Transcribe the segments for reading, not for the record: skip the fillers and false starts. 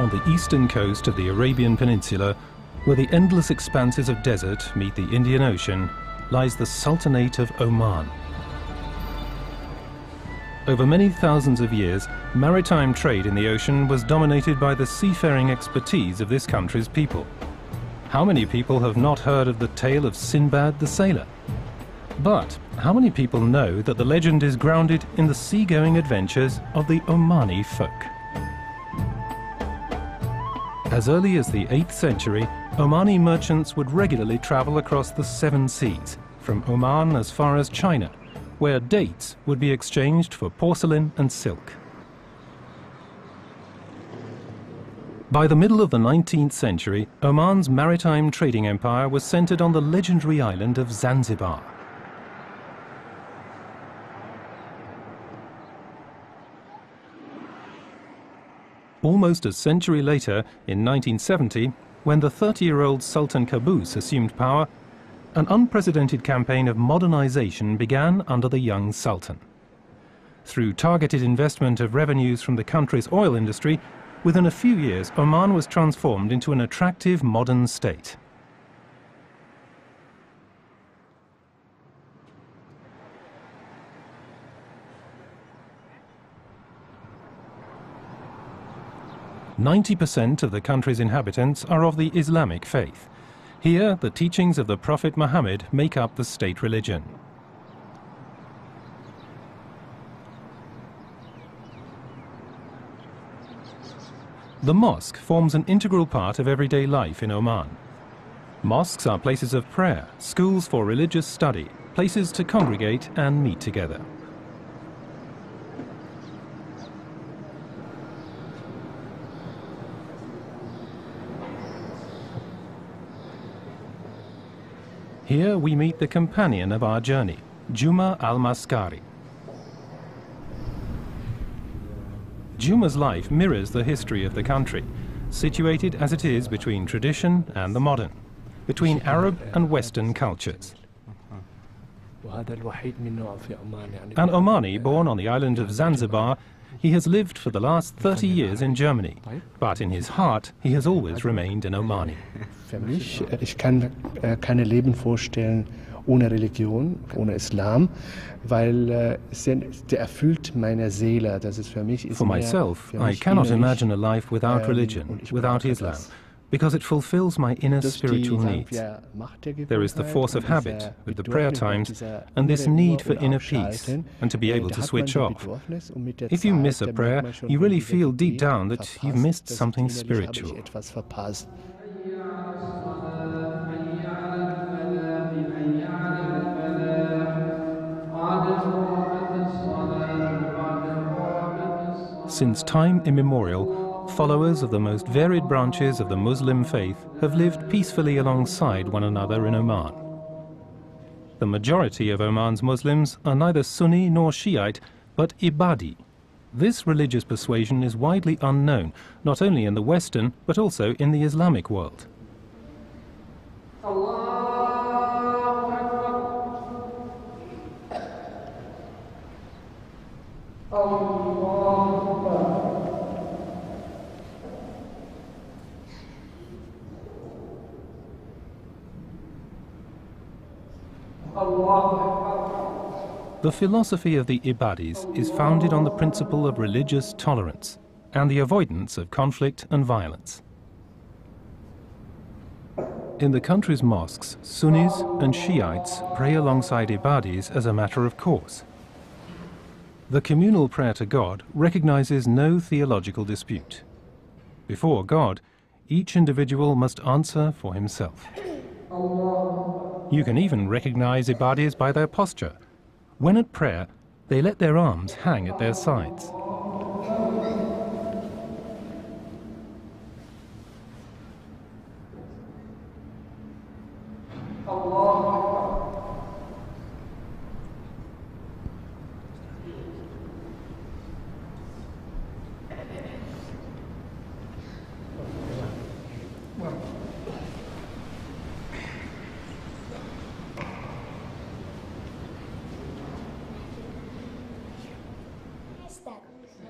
On the eastern coast of the Arabian Peninsula, where the endless expanses of desert meet the Indian Ocean, lies the Sultanate of Oman. Over many thousands of years, maritime trade in the ocean was dominated by the seafaring expertise of this country's people. How many people have not heard of the tale of Sinbad the Sailor? But how many people know that the legend is grounded in the seagoing adventures of the Omani folk? As early as the 8th century, Omani merchants would regularly travel across the 7 seas, from Oman as far as China, where dates would be exchanged for porcelain and silk. By the middle of the 19th century, Oman's maritime trading empire was centered on the legendary island of Zanzibar. Almost a century later, in 1970, when the 30-year-old Sultan Qaboos assumed power, an unprecedented campaign of modernization began under the young Sultan. Through targeted investment of revenues from the country's oil industry, within a few years, Oman was transformed into an attractive modern state. "90% of the country's inhabitants are of the Islamic faith. Here, the teachings of the Prophet Muhammad make up the state religion. The mosque forms an integral part of everyday life in Oman. Mosques are places of prayer, schools for religious study, places to congregate and meet together. Here we meet the companion of our journey, Juma al-Maskari. Juma's life mirrors the history of the country, situated as it is between tradition and the modern, between Arab and Western cultures. An Omani born on the island of Zanzibar, he has lived for the last 30 years in Germany, but in his heart he has always remained an Omani. Für mich, ich kann keine Leben vorstellen ohne Religion, ohne Islam, weil der erfüllt meine Seele. Das ist für mich. For myself, I cannot imagine a life without religion, without Islam, because it fulfills my inner spiritual needs. There is the force of habit, with the prayer times, and this need for inner peace, and to be able to switch off. If you miss a prayer, you really feel deep down that you've missed something spiritual. Since time immemorial, followers of the most varied branches of the Muslim faith have lived peacefully alongside one another in Oman. The majority of Oman's Muslims are neither Sunni nor Shiite, but Ibadi. This religious persuasion is widely unknown, not only in the Western, but also in the Islamic world. The philosophy of the Ibadis is founded on the principle of religious tolerance and the avoidance of conflict and violence. In the country's mosques, Sunnis and Shiites pray alongside Ibadis as a matter of course. The communal prayer to God recognizes no theological dispute. Before God, each individual must answer for himself. You can even recognize Ibadis by their posture. When at prayer, they let their arms hang at their sides.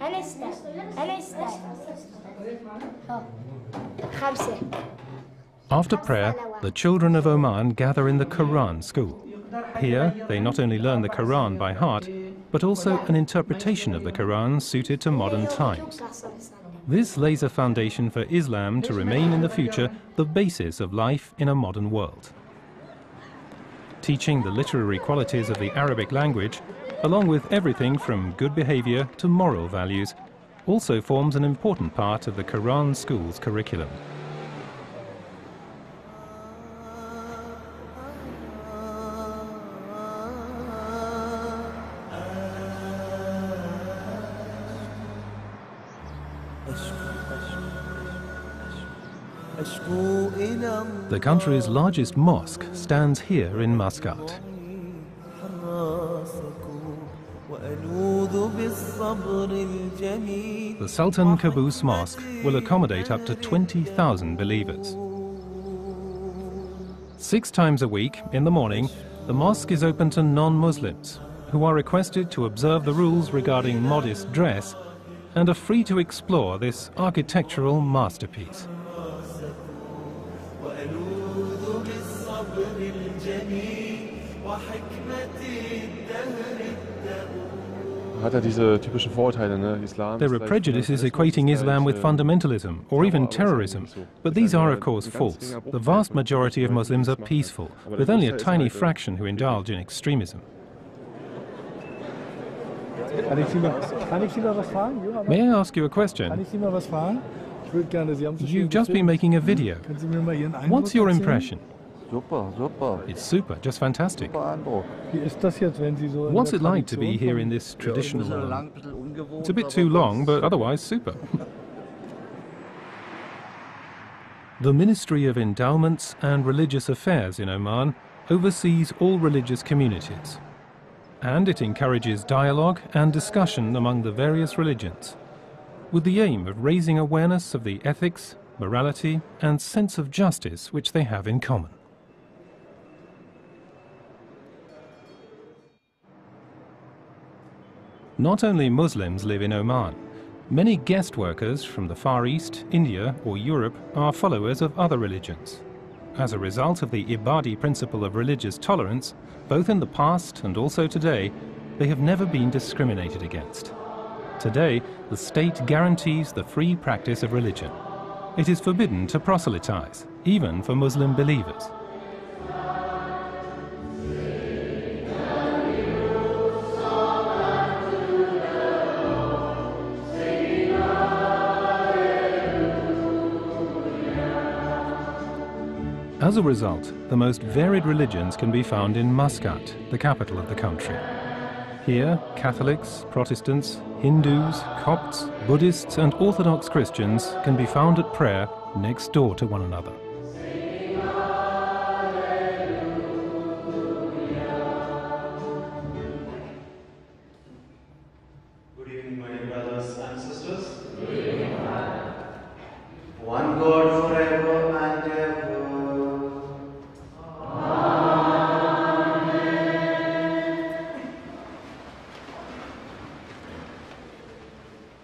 أنا After prayer, the children of Oman gather in the Quran school. Here, they not only learn the Quran by heart, but also an interpretation of the Quran suited to modern times. This lays a foundation for Islam to remain in the future the basis of life in a modern world. Teaching the literary qualities of the Arabic language, along with everything from good behavior to moral values, also forms an important part of the Quran school's curriculum. The country's largest mosque stands here in Muscat. The Sultan Qaboos Mosque will accommodate up to 20,000 believers. 6 times a week, in the morning, the mosque is open to non-Muslims, who are requested to observe the rules regarding modest dress and are free to explore this architectural masterpiece. There are prejudices equating Islam with fundamentalism or even terrorism, but these are of course false. The vast majority of Muslims are peaceful, with only a tiny fraction who indulge in extremism. May I ask you a question? You've just been making a video. What's your impression? It's super, just fantastic. What's it like to be here in this traditional... It's a bit too long, but otherwise super. The Ministry of Endowments and Religious Affairs in Oman oversees all religious communities, and it encourages dialogue and discussion among the various religions, with the aim of raising awareness of the ethics, morality, and sense of justice which they have in common. Not only Muslims live in Oman. Many guest workers from the Far East, India or Europe are followers of other religions. As a result of the Ibadi principle of religious tolerance, both in the past and also today, they have never been discriminated against. Today, the state guarantees the free practice of religion. It is forbidden to proselytize, even for Muslim believers. As a result, the most varied religions can be found in Muscat, the capital of the country. Here, Catholics, Protestants, Hindus, Copts, Buddhists and Orthodox Christians can be found at prayer next door to one another. Good evening, my dear brothers and sisters. Good evening. One God forever and ever.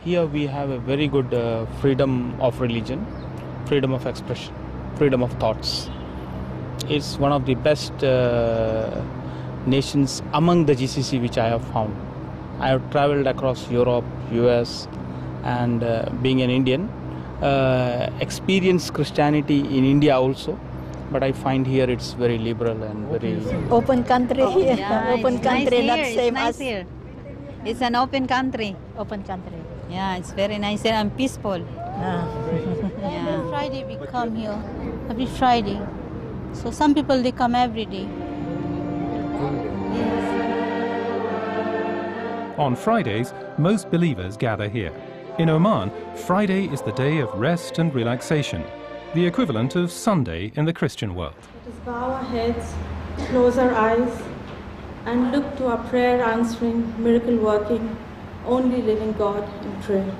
Here we have a very good freedom of religion, freedom of expression, freedom of thoughts. It's one of the best nations among the GCC which I have found. I have traveled across Europe, US, and being an Indian, experienced Christianity in India also, but I find here it's very liberal and very... Open country here, yeah, open country, nice not same nice as... here. It's an open country. Open country. Yeah, it's very nice and peaceful. Ah. Yeah. Every Friday we come here, every Friday. So some people, they come every day. On Fridays, most believers gather here. In Oman, Friday is the day of rest and relaxation, the equivalent of Sunday in the Christian world. Let us bow our heads, close our eyes, and look to our prayer-answering, miracle-working, only living God in prayer.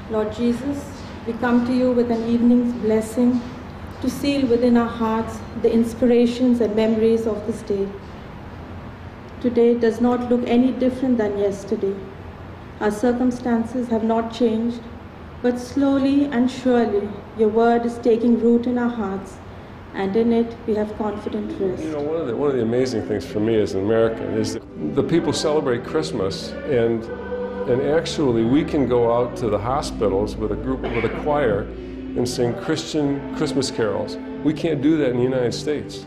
Lord Jesus, we come to you with an evening's blessing to seal within our hearts the inspirations and memories of this day. Today does not look any different than yesterday. Our circumstances have not changed, but slowly and surely your word is taking root in our hearts, and in it we have confident rest. You know, one of the amazing things for me as an American is that the people celebrate Christmas, and actually we can go out to the hospitals with a choir and sing Christian Christmas carols. We can't do that in the United States.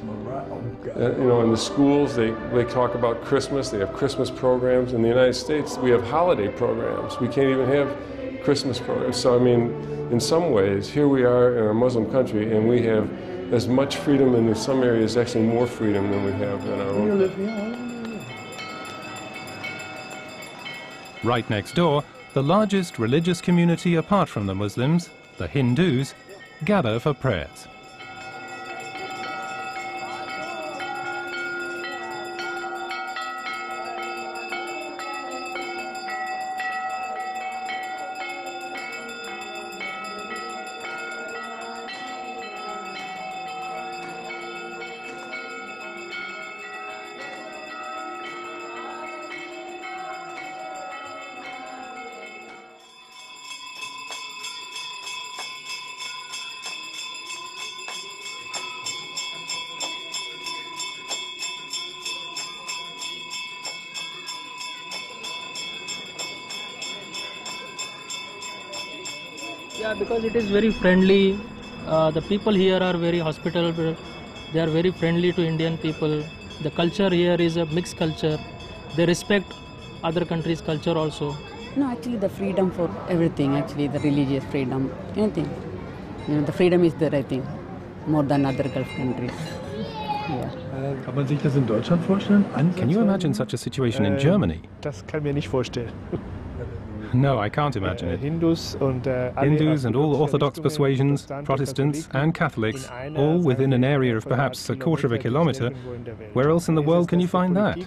You know, in the schools, they talk about Christmas, they have Christmas programs. In the United States, we have holiday programs. We can't even have Christmas programs. So, I mean, in some ways, here we are in a Muslim country, and we have as much freedom, and in some areas, actually more freedom than we have in our own country. Right next door, the largest religious community apart from the Muslims, the Hindus, gather for prayers. Yeah, because it is very friendly. The people here are very hospitable. They are very friendly to Indian people. The culture here is a mixed culture. They respect other countries' culture also. No, actually the freedom for everything, actually the religious freedom, anything. You know, the freedom is there, I think, more than other Gulf countries. Yeah. Kann man sich das in Deutschland vorstellen? Can you imagine such a situation in Germany? Das kann mir nicht vorstellen. No, I can't imagine it. Hindus and all Orthodox persuasions, Protestants and Catholics, all within an area of perhaps a quarter of a kilometre. Where else in the world can you find that?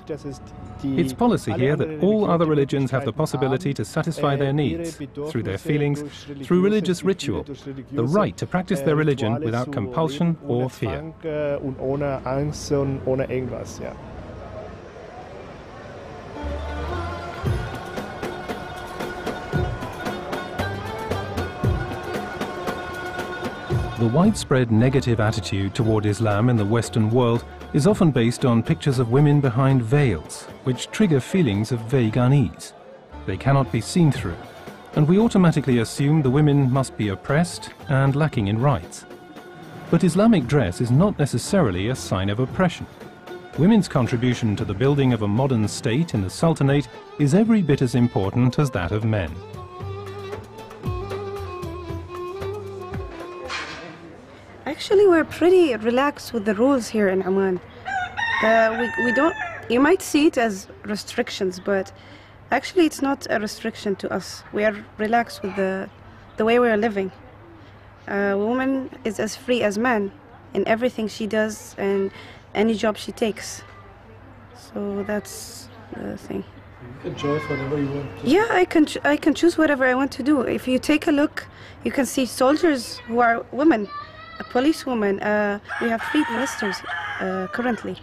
It's policy here that all other religions have the possibility to satisfy their needs, through their feelings, through religious ritual, the right to practice their religion without compulsion or fear. The widespread negative attitude toward Islam in the Western world is often based on pictures of women behind veils, which trigger feelings of vague unease. They cannot be seen through, and we automatically assume the women must be oppressed and lacking in rights. But Islamic dress is not necessarily a sign of oppression. Women's contribution to the building of a modern state in the Sultanate is every bit as important as that of men. Actually, we're pretty relaxed with the rules here in Oman. We don't. You might see it as restrictions, but actually, it's not a restriction to us. We are relaxed with the way we are living. A woman is as free as man in everything she does and any job she takes. So that's the thing. You can choose whatever you want. Yeah, I can choose whatever I want to do. If you take a look, you can see soldiers who are women. A policewoman, we have 3 ministers currently.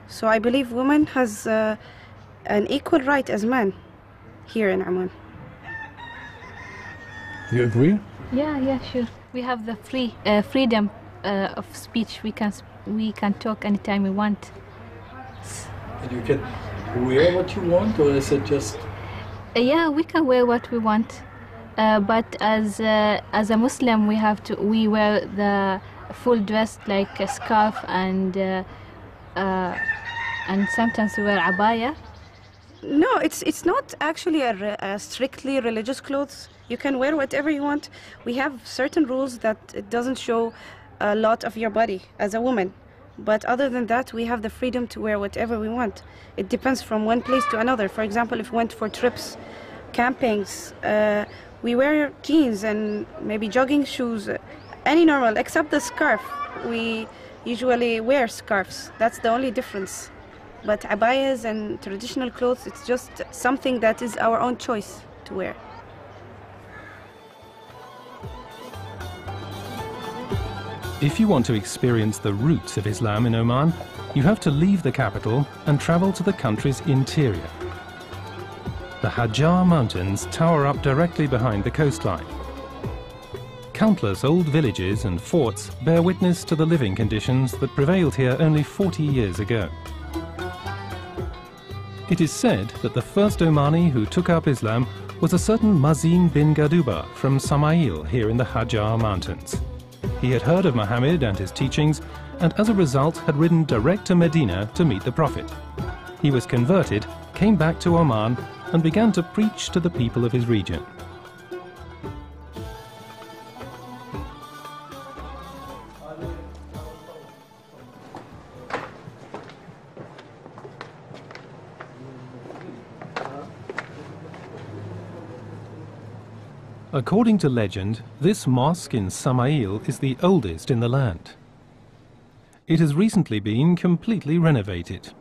So I believe women has an equal right as men here in Oman. You agree? Yeah, sure. We have the freedom of speech. We can talk anytime we want. And you can wear what you want, or is it just? Yeah, we can wear what we want. But as a Muslim, we wear the full dress like a scarf and sometimes we wear abaya. No, it's not actually a strictly religious clothes. You can wear whatever you want. We have certain rules that it doesn't show a lot of your body as a woman. But other than that, we have the freedom to wear whatever we want. It depends from one place to another. For example, if we went for trips, campings, we wear jeans and maybe jogging shoes, any normal, except the scarf. We usually wear scarves. That's the only difference. But abayas and traditional clothes, it's just something that is our own choice to wear. If you want to experience the roots of Islam in Oman, you have to leave the capital and travel to the country's interior. The Hajar Mountains tower up directly behind the coastline. Countless old villages and forts bear witness to the living conditions that prevailed here only 40 years ago. It is said that the first Omani who took up Islam was a certain Mazin bin Gaduba from Samail here in the Hajar Mountains. He had heard of Muhammad and his teachings, and as a result had ridden direct to Medina to meet the Prophet. He was converted, came back to Oman, and began to preach to the people of his region. According to legend, this mosque in Samail is the oldest in the land. It has recently been completely renovated.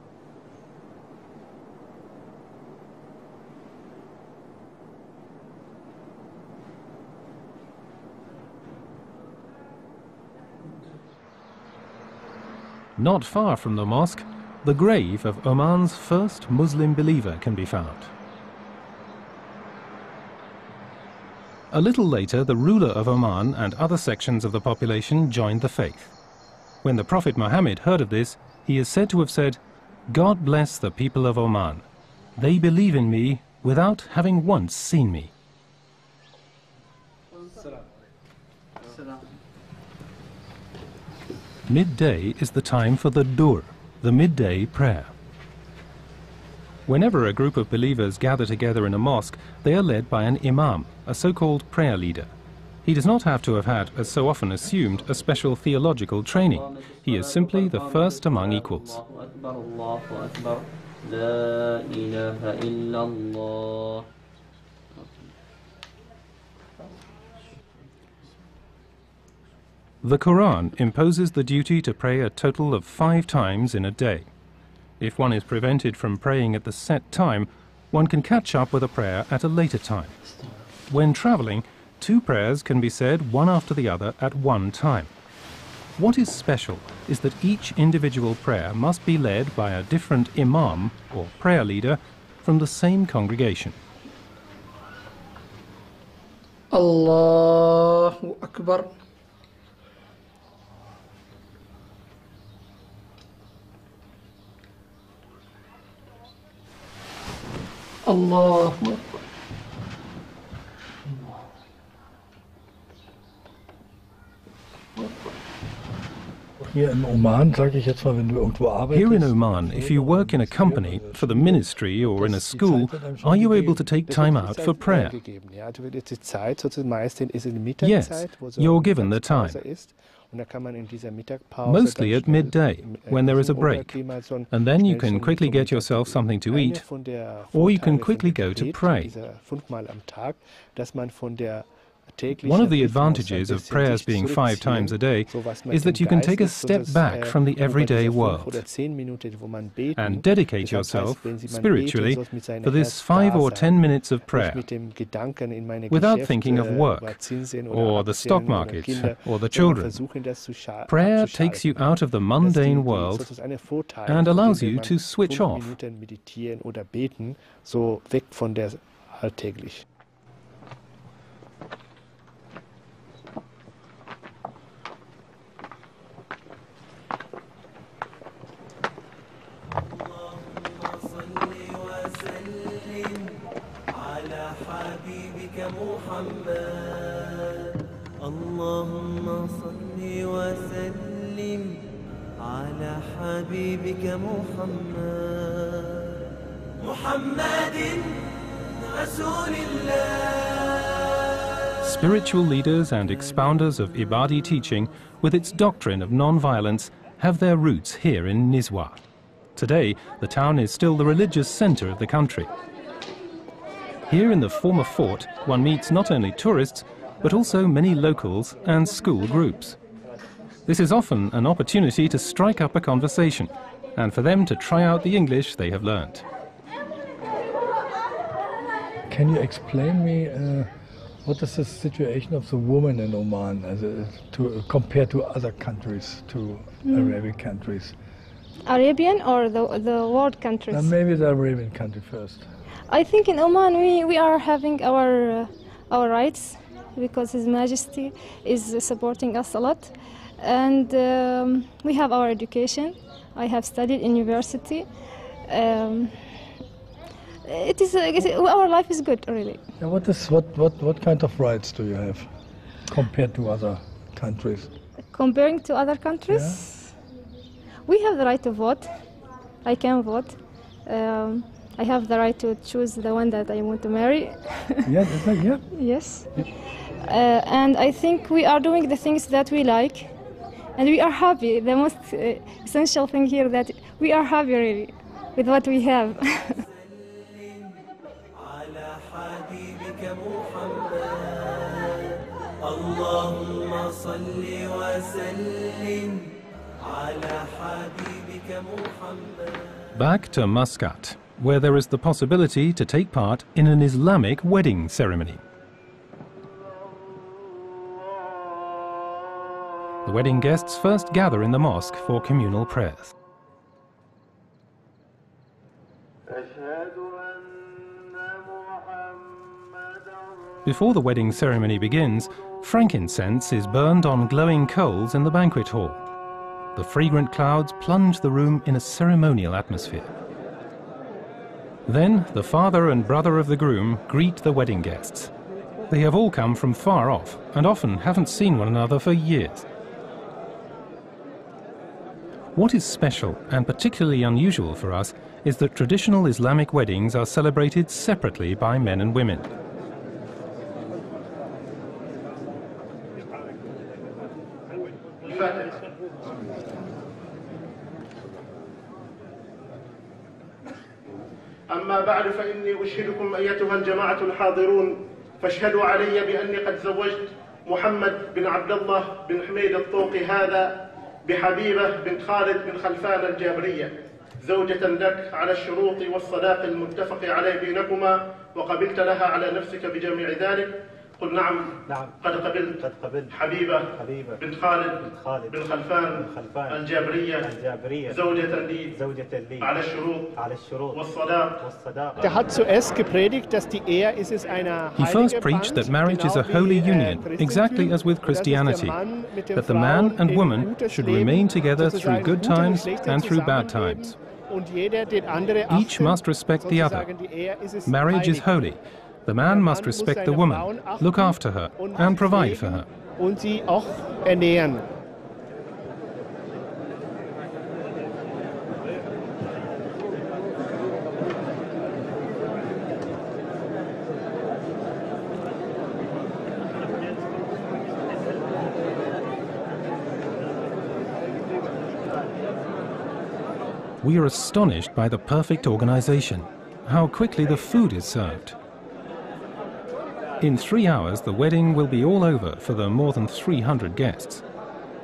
Not far from the mosque, the grave of Oman's first Muslim believer can be found. A little later, the ruler of Oman and other sections of the population joined the faith. When the Prophet Muhammad heard of this, he is said to have said, "God bless the people of Oman. They believe in me without having once seen me." Midday is the time for the dur, the midday prayer. Whenever a group of believers gather together in a mosque, they are led by an imam, a so-called prayer leader. He does not have to have had, as so often assumed, a special theological training. He is simply the first among equals. The Quran imposes the duty to pray a total of 5 times in a day. If one is prevented from praying at the set time, one can catch up with a prayer at a later time. When traveling, 2 prayers can be said one after the other at one time. What is special is that each individual prayer must be led by a different imam or prayer leader from the same congregation. Allahu Akbar. Allahu Akbar. Here in Oman, if you work in a company, for the ministry or in a school, are you able to take time out for prayer? Yes, you're given the time. Mostly at midday, when there is a break, and then you can quickly get yourself something to eat, or you can quickly go to pray. One of the advantages of prayers being 5 times a day is that you can take a step back from the everyday world and dedicate yourself spiritually for this 5 or 10 minutes of prayer without thinking of work or the stock market or the children. Prayer takes you out of the mundane world and allows you to switch off. اللهم صل وسلم على حبيبك محمد رسول الله. Spiritual leaders and expounders of Ibadi teaching, with its doctrine of non-violence, have their roots here in Nizwa. Today, the town is still the religious center of the country. Here in the former fort, one meets not only tourists, but also many locals and school groups. This is often an opportunity to strike up a conversation, and for them to try out the English they have learned. Can you explain me what is the situation of the woman in Oman compared to other countries, to Arabic countries? Arabian or the world countries? Maybe the Arabian country first. I think in Oman we are having our rights because His Majesty is supporting us a lot, and we have our education. I have studied in university. Our life is good, really. Yeah, what kind of rights do you have compared to other countries? Comparing to other countries, yeah. We have the right to vote. I can vote. I have the right to choose the one that I want to marry. Yeah. Yes. And I think we are doing the things that we like, and we are happy. The most essential thing here that we are happy really with what we have. Back to Muscat, where there is the possibility to take part in an Islamic wedding ceremony. The wedding guests first gather in the mosque for communal prayers. Before the wedding ceremony begins, frankincense is burned on glowing coals in the banquet hall. The fragrant clouds plunge the room in a ceremonial atmosphere. Then the father and brother of the groom greet the wedding guests. They have all come from far off and often haven't seen one another for years. What is special and particularly unusual for us is that traditional Islamic weddings are celebrated separately by men and women. أما بعد فإني أشهدكم أيتها الجماعة الحاضرون فاشهدوا علي بأني قد زوجت محمد بن عبد الله بن حميد الطوقي هذا بحبيبة بنت خالد بن خلفان الجابرية زوجة لك على الشروط والصداق المتفق عليه بينكما وقبلت لها على نفسك بجميع ذلك قل نعم قد قبلت حبيبة بنت خالد بن خلفان الجابرية زوجة لي على الشروط والصداق. He first preached that marriage is a holy union, exactly as with Christianity, that the man and woman should remain together through good times and through bad times. Each must respect the other. Marriage is holy. The man must respect the woman, look after her, and provide for her. We are astonished by the perfect organization, how quickly the food is served. In 3 hours, the wedding will be all over for the more than 300 guests.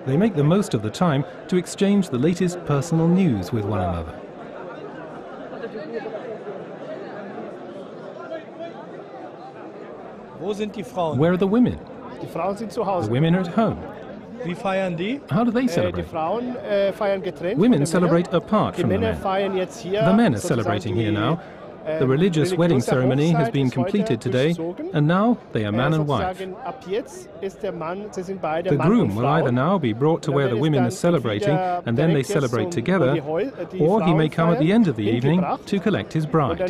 They make the most of the time to exchange the latest personal news with one another. Where are the women? The women are at home. How do they celebrate? Women celebrate apart from the men. The men are celebrating here now. The religious wedding ceremony has been completed today, and now they are man and wife. The groom will either now be brought to where the women are celebrating, and then they celebrate together, or he may come at the end of the evening to collect his bride.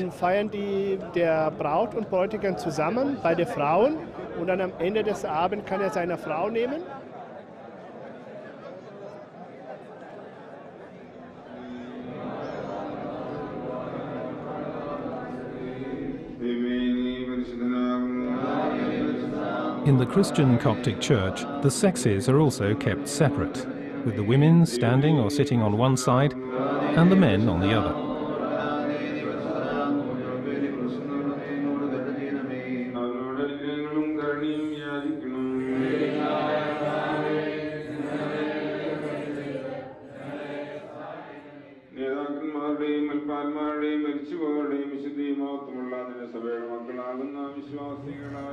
In the Christian Coptic Church, the sexes are also kept separate, with the women standing or sitting on one side and the men on the other.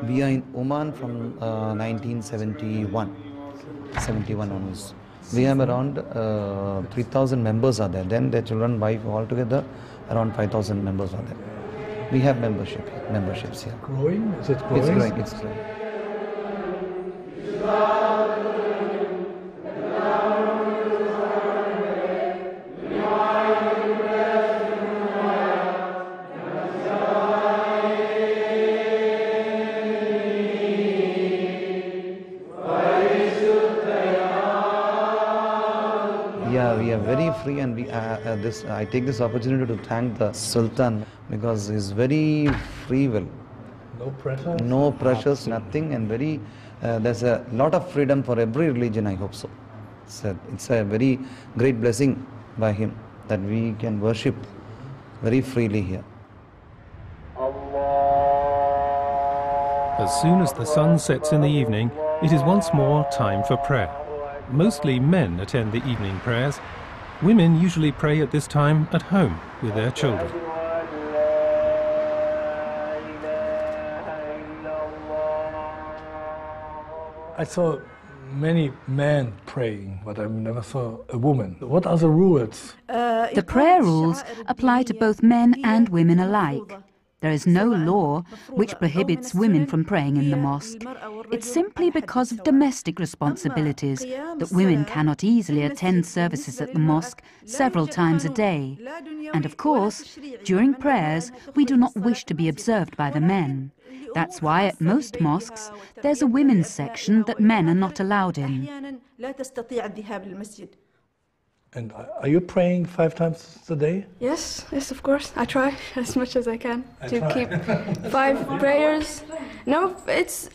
We are in Oman from 1971, 71 onwards. We have around 3,000 members are there. Then their children, wife, all together, around 5,000 members are there. We have memberships here. Growing? Is it growing? It's growing. It's growing. Yeah, we are very free, and I take this opportunity to thank the Sultan because he's very free will. No pressure? No pressures, nothing, and there's a lot of freedom for every religion, I hope so. It's a very great blessing by him that we can worship very freely here. As soon as the sun sets in the evening, it is once more time for prayer. Mostly men attend the evening prayers. Women usually pray at this time at home with their children. I saw many men praying, but I never saw a woman. What are the rules? The prayer rules apply to both men and women alike. There is no law which prohibits women from praying in the mosque. It's simply because of domestic responsibilities that women cannot easily attend services at the mosque several times a day. And of course, during prayers, we do not wish to be observed by the men. That's why at most mosques, there's a women's section that men are not allowed in. And are you praying 5 times a day? Yes, of course. I try as much as I can to keep 5 prayers. No, it's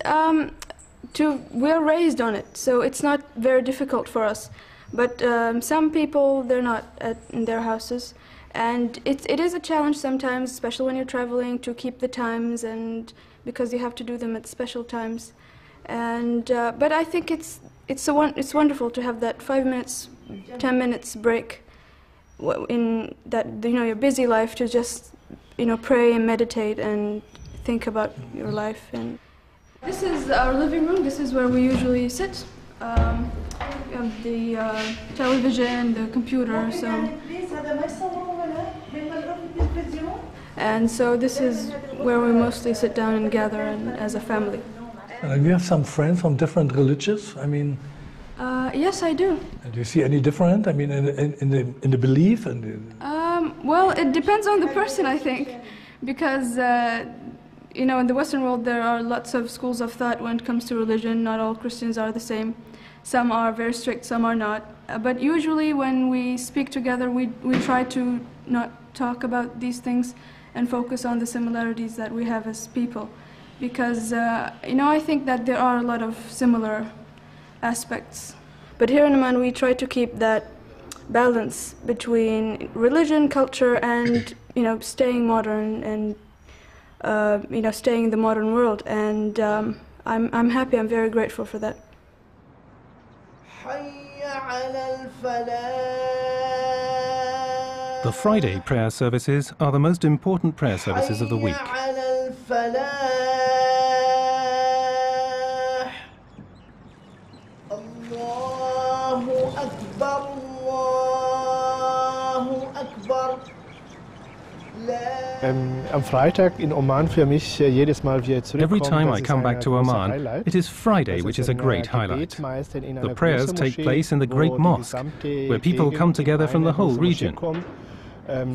we're raised on it, so it's not very difficult for us. But some people, they're not in their houses, and it is a challenge sometimes, especially when you're traveling, to keep the times, and because you have to do them at special times. And but I think it's wonderful to have that 5 minutes, 10 minutes break in that, your busy life, to just pray and meditate and think about your life. And this is our living room. This is where we usually sit. We have the television, the computer, and so this is where we mostly sit down and gather as a family. And you have some friends from different religions? I mean, yes, I do. And do you see any different? I mean, in the belief and. Well, it depends on the person, I think, because in the Western world there are lots of schools of thought when it comes to religion. Not all Christians are the same. Some are very strict, some are not. But usually when we speak together, we try to not talk about these things and focus on the similarities that we have as people, because I think that there are a lot of similar aspects. But here in Oman, we try to keep that balance between religion, culture, and staying modern and staying in the modern world. And I'm happy. I'm very grateful for that. The Friday prayer services are the most important prayer services of the week. Am Freitag in Oman für mich jedes Mal wieder zurückkommen. Every time I come back to Oman, it is Friday which is a great highlight. The prayers take place in the great mosque, where people come together from the whole region.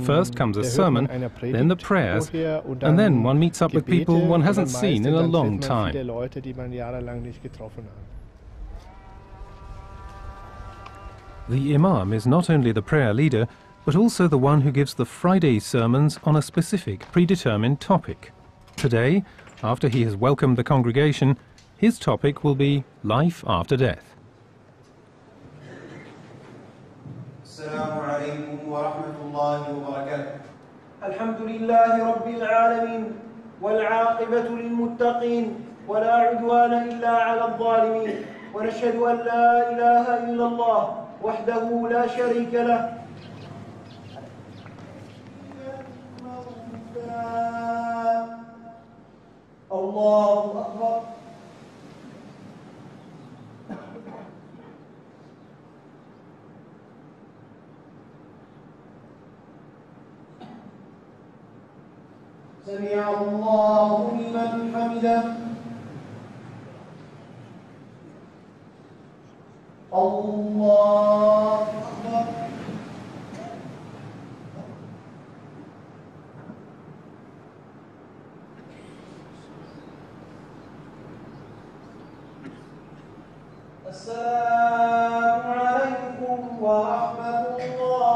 First comes a sermon, then the prayers, and then one meets up with people one hasn't seen in a long time. The Imam is not only the prayer leader, but also the one who gives the Friday sermons on a specific predetermined topic. Today, after he has welcomed the congregation, his topic will be life after death. السلام عليكم ورحمة الله وبركاته. الحمد لله رب العالمين والعاقبة للمتقين ولا عدوان إلا على الظالمين ونشهد أن لا إله إلا الله وحده لا شريك له. الله أكبر. سمع الله لمن حمده الله أكبر. السلام عليكم ورحمة الله.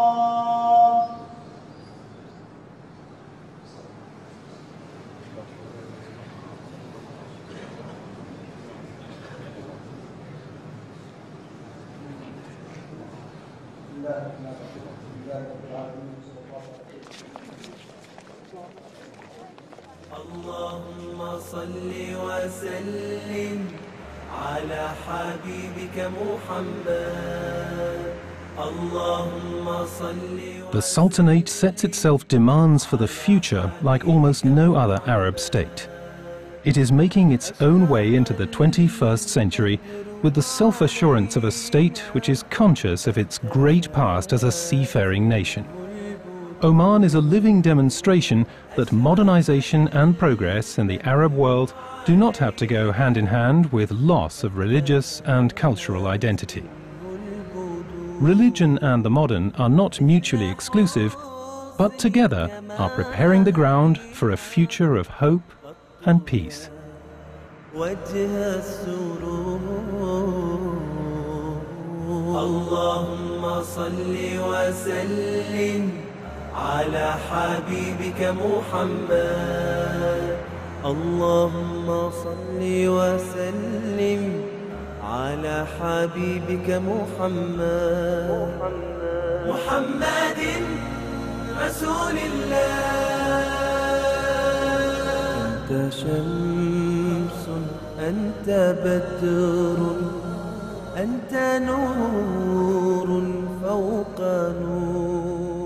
اللهم صل وسلم على حبيبك محمد. اللهم صل. The Sultanate sets itself demands for the future like almost no other Arab state. It is making its own way into the 21st century with the self-assurance of a state which is conscious of its great past as a seafaring nation. Oman is a living demonstration that modernization and progress in the Arab world do not have to go hand in hand with loss of religious and cultural identity. Religion and the modern are not mutually exclusive, but together are preparing the ground for a future of hope and peace. اللهم صل وسلم على حبيبك محمد. اللهم صل وسلم على حبيبك محمد. محمد رسول الله. أنت شمس أنت بدر أنت نور فوق نور.